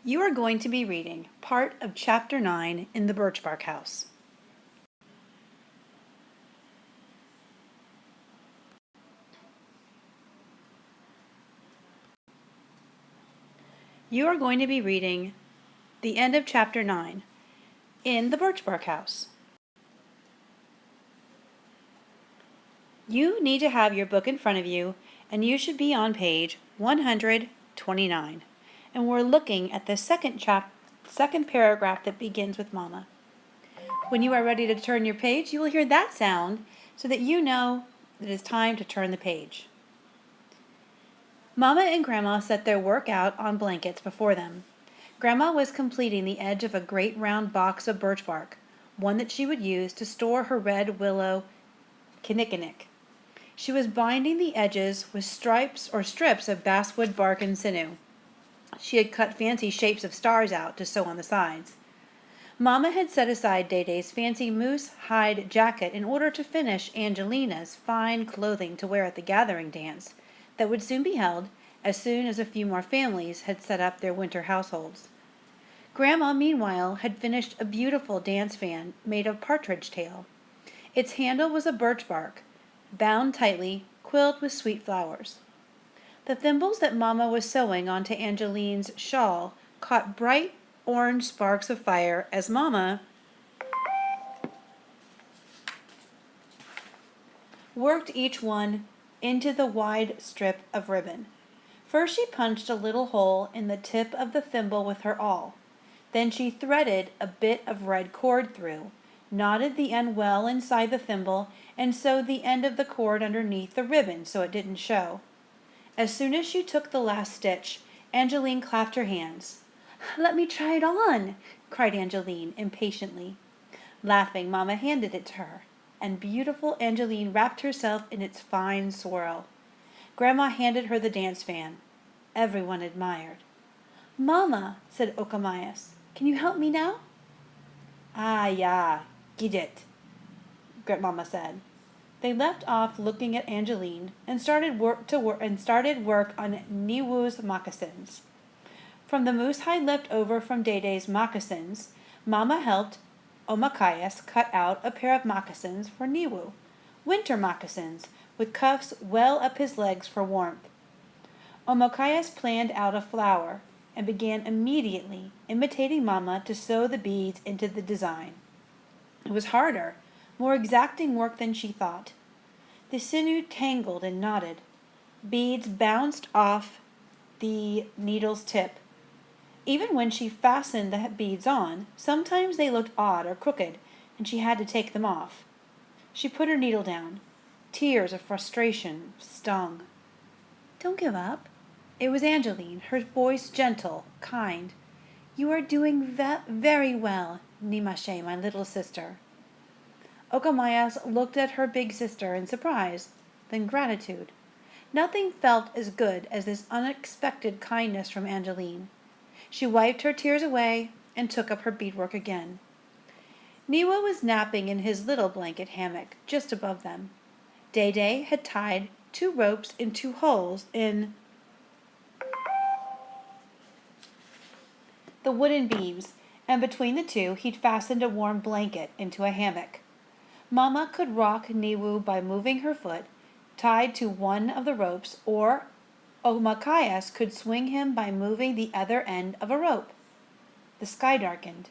You are going to be reading part of Chapter 9 in the Birchbark House. You are going to be reading the end of Chapter 9 in the Birchbark House. You need to have your book in front of you, and you should be on page 129. And we're looking at the second paragraph that begins with Mama. When you are ready to turn your page, you will hear that sound so that you know that it is time to turn the page. Mama and Grandma set their work out on blankets before them. Grandma was completing the edge of a great round box of birch bark, one that she would use to store her red willow kinnikinnick. She was binding the edges with strips of basswood bark and sinew. She had cut fancy shapes of stars out to sew on the sides. Mama had set aside Day-Day's fancy moose hide jacket in order to finish Angelina's fine clothing to wear at the gathering dance that would soon be held as soon as a few more families had set up their winter households. Grandma, meanwhile, had finished a beautiful dance fan made of partridge tail. Its handle was of birch bark, bound tightly, quilled with sweet flowers. The thimbles that Mama was sewing onto Angeline's shawl caught bright orange sparks of fire as Mama worked each one into the wide strip of ribbon. First she punched a little hole in the tip of the thimble with her awl. Then she threaded a bit of red cord through, knotted the end well inside the thimble, and sewed the end of the cord underneath the ribbon so it didn't show. As soon as she took the last stitch, Angeline clapped her hands. "Let me try it on," cried Angeline impatiently. Laughing, Mama handed it to her, and beautiful Angeline wrapped herself in its fine swirl. Grandma handed her the dance fan. Everyone admired. "Mama," said Okomayas, "can you help me now?" "Ah, yeah, get it," Grandmama said. They left off looking at Angeline and started work on Niwu's moccasins. From the moose hide left over from Day-Day's moccasins, Mama helped Omakayas cut out a pair of moccasins for Niwu, winter moccasins with cuffs well up his legs for warmth. Omakayas planned out a flower and began immediately imitating Mama to sew the beads into the design. It was harder, more exacting work than she thought. The sinew tangled and knotted. Beads bounced off the needle's tip. Even when she fastened the beads on, sometimes they looked odd or crooked, and she had to take them off. She put her needle down. Tears of frustration stung. "Don't give up." It was Angeline, her voice gentle, kind. "You are doing very well, Nimashe, my little sister." Okomayas looked at her big sister in surprise, then gratitude. Nothing felt as good as this unexpected kindness from Angeline. She wiped her tears away and took up her beadwork again. Niwa was napping in his little blanket hammock just above them. Day-Day had tied 2 ropes in 2 holes in the wooden beams, and between the 2 he'd fastened a warm blanket into a hammock. Mama could rock Niwu by moving her foot tied to one of the ropes, or Omakayas could swing him by moving the other end of a rope. The sky darkened.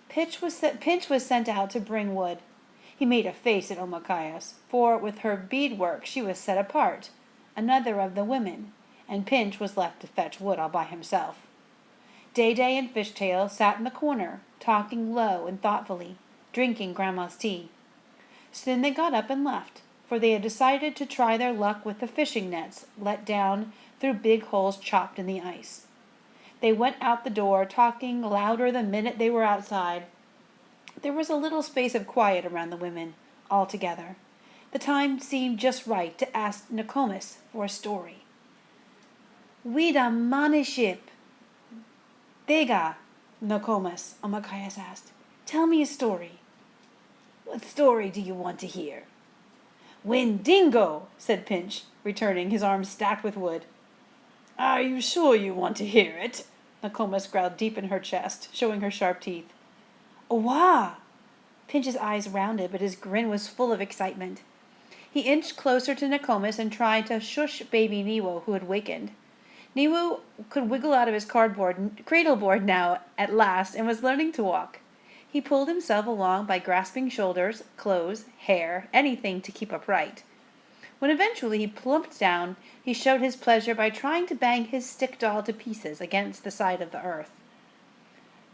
Pinch was sent out to bring wood. He made a face at Omakayas, for with her beadwork she was set apart, another of the women, and Pinch was left to fetch wood all by himself. Day-Day and Fishtail sat in the corner, talking low and thoughtfully, drinking Grandma's tea. Soon they got up and left, for they had decided to try their luck with the fishing nets let down through big holes chopped in the ice. They went out the door, talking louder the minute they were outside. There was a little space of quiet around the women, all together. The time seemed just right to ask Nokomis for a story. "Wida maniship." "Dega," Nokomis, Omakayas asked. "Tell me a story." "What story do you want to hear?" "Windingo," said Pinch, returning, his arms stacked with wood. "Are you sure you want to hear it?" Nokomis growled deep in her chest, showing her sharp teeth. Owa! Pinch's eyes rounded, but his grin was full of excitement. He inched closer to Nokomis and tried to shush baby Niwo, who had wakened. Niwo could wiggle out of his cradleboard now at last and was learning to walk. He pulled himself along by grasping shoulders, clothes, hair, anything to keep upright. When eventually he plumped down, he showed his pleasure by trying to bang his stick doll to pieces against the side of the earth.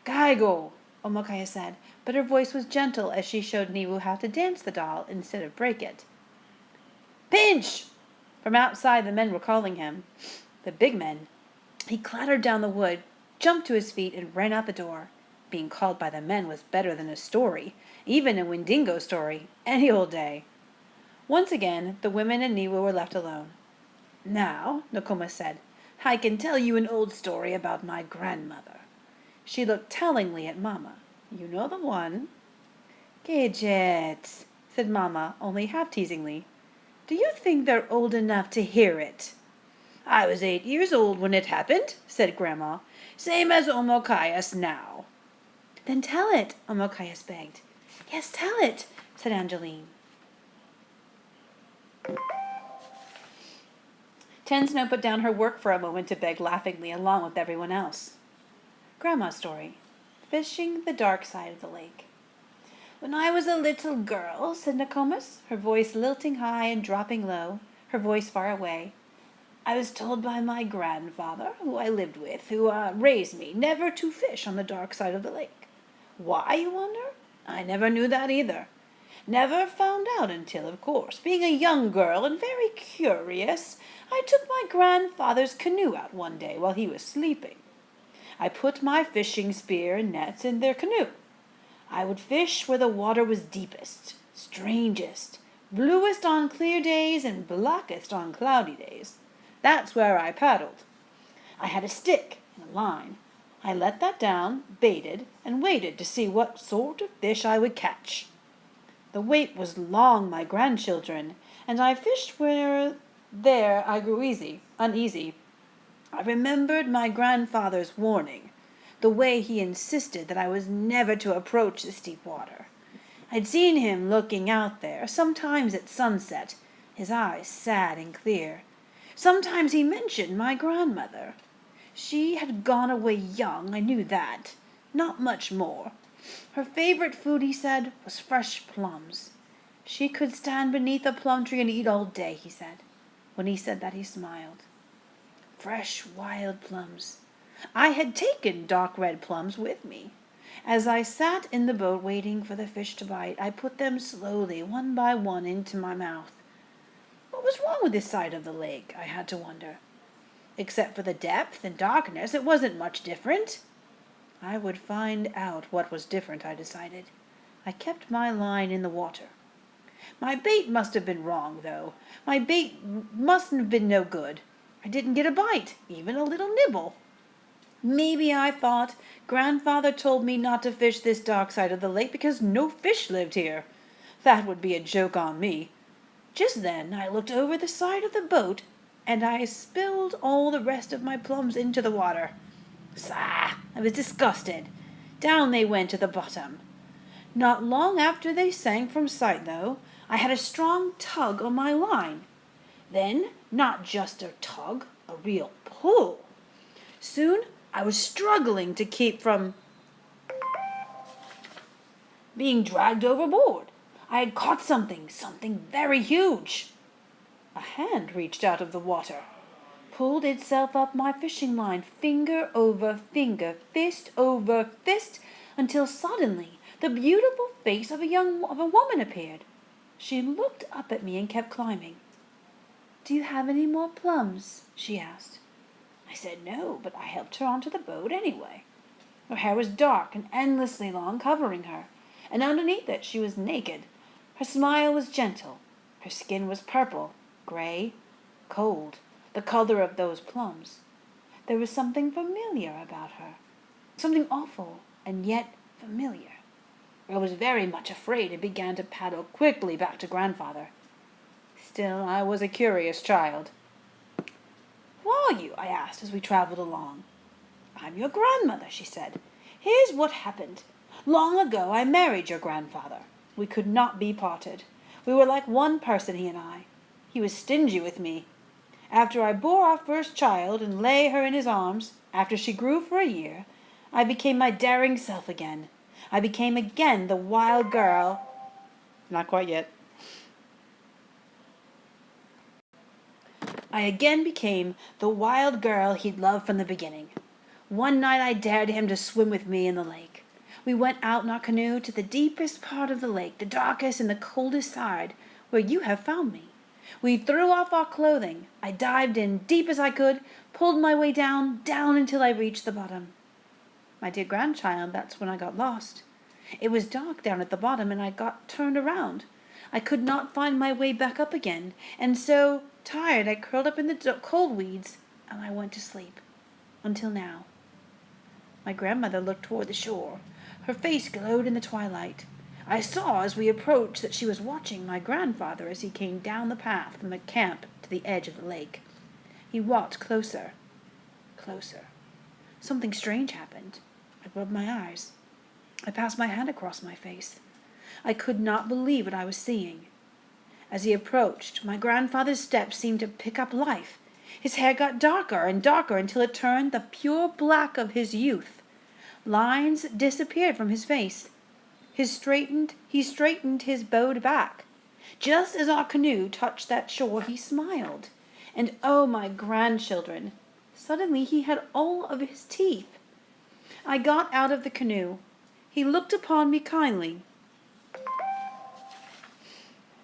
Gaigo, Omokaya said, but her voice was gentle as she showed Niwo how to dance the doll instead of break it. Pinch! From outside the men were calling him. The big men. He clattered down the wood, jumped to his feet, and ran out the door. Being called by the men was better than a story, even a Wendigo story, any old day. Once again, the women and Niwo were left alone. Now, Nokomis said, I can tell you an old story about my grandmother. She looked tellingly at Mama. You know the one. Gidget, said Mama, only half teasingly. Do you think they're old enough to hear it? I was 8 years old when it happened, said Grandma. Same as Omokayas now. Then tell it, Omokayas begged. Yes, tell it, said Angeline. Tensno put down her work for a moment to beg laughingly along with everyone else. Grandma's story. Fishing the dark side of the lake. When I was a little girl, said Nokomis, her voice lilting high and dropping low, her voice far away, I was told by my grandfather, who I lived with, who raised me, never to fish on the dark side of the lake. Why, you wonder? I never knew that either. Never found out until, of course, being a young girl and very curious, I took my grandfather's canoe out one day while he was sleeping. I put my fishing spear and nets in their canoe. I would fish where the water was deepest, strangest, bluest on clear days and blackest on cloudy days. That's where I paddled. I had a stick and a line. I let that down, baited, and waited to see what sort of fish I would catch. The wait was long, my grandchildren, and I fished where there I grew uneasy. I remembered my grandfather's warning, the way he insisted that I was never to approach the steep water. I'd seen him looking out there, sometimes at sunset, his eyes sad and clear. Sometimes he mentioned my grandmother. She had gone away young, I knew that. Not much more. Her favorite food, he said, was fresh plums. She could stand beneath a plum tree and eat all day, he said. When he said that, he smiled. Fresh, wild plums. I had taken dark red plums with me. As I sat in the boat waiting for the fish to bite, I put them slowly, one by one, into my mouth. What was wrong with this side of the lake, I had to wonder. Except for the depth and darkness, it wasn't much different. I would find out what was different, I decided. I kept my line in the water. My bait must have been wrong, though. My bait mustn't have been no good. I didn't get a bite, even a little nibble. Maybe, I thought, Grandfather told me not to fish this dark side of the lake because no fish lived here. That would be a joke on me. Just then I looked over the side of the boat, and I spilled all the rest of my plums into the water. Sah! I was disgusted. Down they went to the bottom. Not long after they sank from sight, though, I had a strong tug on my line. Then, not just a tug, a real pull. Soon I was struggling to keep from being dragged overboard. I had caught something very huge. A hand reached out of the water, pulled itself up my fishing line, finger over finger, fist over fist, until suddenly the beautiful face of a woman appeared. She looked up at me and kept climbing. Do you have any more plums? She asked. I said no, but I helped her onto the boat anyway. Her hair was dark and endlessly long, covering her, and underneath it she was naked. Her smile was gentle. Her skin was purple, gray, cold, the color of those plums. There was something familiar about her, something awful and yet familiar. I was very much afraid and began to paddle quickly back to Grandfather. Still, I was a curious child. Who are you? I asked as we traveled along. "I'm your grandmother," she said. "Here's what happened. Long ago I married your grandfather. We could not be parted. We were like one person, he and I. He was stingy with me. After I bore our first child and lay her in his arms, after she grew for a year, I became my daring self again. I became again the wild girl." Not quite yet. "I again became the wild girl he'd loved from the beginning. One night I dared him to swim with me in the lake. We went out in our canoe to the deepest part of the lake, the darkest and the coldest side, where you have found me. We threw off our clothing. I dived in deep as I could, pulled my way down until I reached the bottom. My dear grandchild, that's when I got lost. It was dark down at the bottom, and I got turned around. I could not find my way back up again, and so, tired, I curled up in the cold weeds, and I went to sleep. Until now." My grandmother looked toward the shore. Her face glowed in the twilight. I saw as we approached that she was watching my grandfather as he came down the path from the camp to the edge of the lake. He walked closer, closer. Something strange happened. I rubbed my eyes. I passed my hand across my face. I could not believe what I was seeing. As he approached, my grandfather's steps seemed to pick up life. His hair got darker and darker until it turned the pure black of his youth. Lines disappeared from his face. He straightened his bowed back. Just as our canoe touched that shore, he smiled. And oh, my grandchildren, suddenly he had all of his teeth. I got out of the canoe. He looked upon me kindly,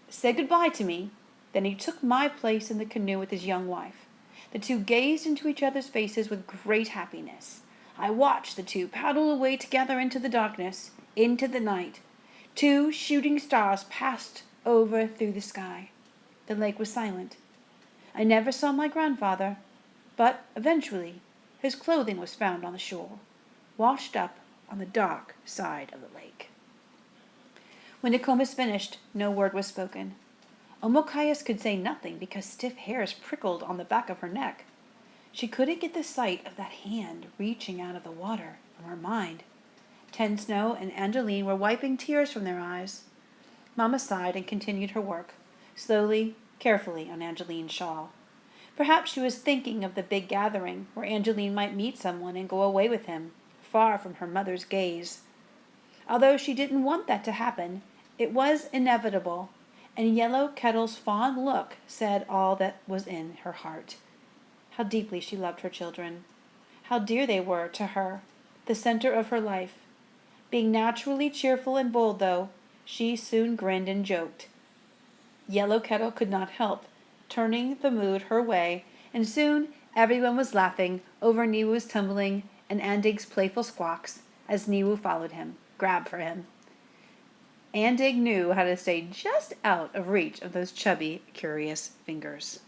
said goodbye to me, then he took my place in the canoe with his young wife. The two gazed into each other's faces with great happiness. I watched the two paddle away together into the darkness, into the night. 2 shooting stars passed over through the sky. The lake was silent. I never saw my grandfather, but eventually his clothing was found on the shore, washed up on the dark side of the lake. When Nokomis finished, no word was spoken. Omokayas could say nothing because stiff hairs prickled on the back of her neck. She couldn't get the sight of that hand reaching out of the water from her mind. Ten Snow and Angeline were wiping tears from their eyes. Mama sighed and continued her work, slowly, carefully on Angeline's shawl. Perhaps she was thinking of the big gathering where Angeline might meet someone and go away with him, far from her mother's gaze. Although she didn't want that to happen, it was inevitable, and Yellow Kettle's fond look said all that was in her heart. How deeply she loved her children. How dear they were to her, the center of her life. Being naturally cheerful and bold, though, she soon grinned and joked. Yellow Kettle could not help turning the mood her way, and soon everyone was laughing over Niwu's tumbling and Andig's playful squawks as Niwu followed him, grabbed for him. Andig knew how to stay just out of reach of those chubby, curious fingers.